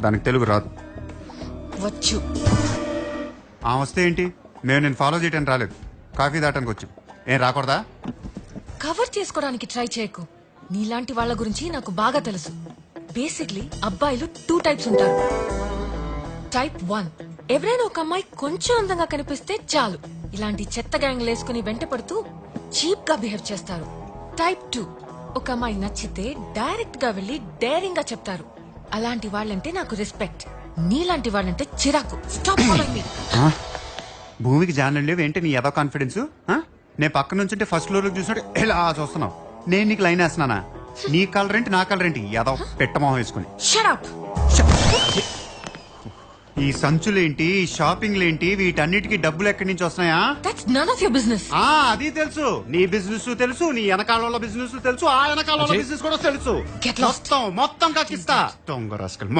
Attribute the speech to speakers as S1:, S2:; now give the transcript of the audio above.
S1: దానికి తెలుగు రాదు.
S2: వచ్చు.
S1: వస్తే ఏంటి? నేను ఫాలో చేయడానికి రాలేదు, కాఫీ దాటానికి వచ్చాం. ఏం రాకూడదా?
S2: కవర్ చేసుకోవడానికి ట్రై చేయకు. నీలాంటి వాళ్ళ గురించి నాకు బాగా తెలుసు. బేసిక్లీ అబ్బాయిలు 2 టైప్స్ ఉంటారు. టైప్ 1, ఎవరైనా ఒక అమ్మాయి కొంచెం అందంగా కనిపిస్తే చాలు ఇలాంటి చెత్త గ్యాంగ్ లేసుకుని వెంట పడుతూ చీప్ గా బిహేవ్ చేస్తారు. టైప్ 2, ఒక అమ్మాయి నచ్చితే డైరెక్ట్ గా వెళ్లి డేరింగ్ గా చెప్తారు. అలాంటి వాళ్ళంటే నాకు రెస్పెక్ట్. నీలాంటి వాళ్ళంటే చిరాకు. స్టాప్ ఫాలోయింగ్ మీ.
S1: భూమికి జానలు లేవు ఏంటి నీ ఏదో కాన్ఫిడెన్స్? నేను పక్క నుంచి ఫస్ట్ ఫ్లోర్ లో చూసినట్టు ఎలా చూస్తున్నావు? నేను నీకు లైన్ వేస్తున్నానా? నీ కలర్ ఏంటి నా కలర్ ఏంటి? ఏదో పెట్టమోహం వేసుకుని.
S2: Shut up.
S1: ఈ సంచులేంటి, షాపింగ్లేంటి, వీటన్నిటికీ డబ్బులు ఎక్కడి నుంచి వస్తున్నాయా?
S2: That's none of your business.
S1: అది తెలుసు. నీ బిజినెస్ తెలుసు, నీ వెనకాల బిజినెస్ తెలుసు, ఆ వెనకాల బిజినెస్ కూడా తెలుసు. మొత్తం కక్కిస్తా. దొంగ రాస్కల్.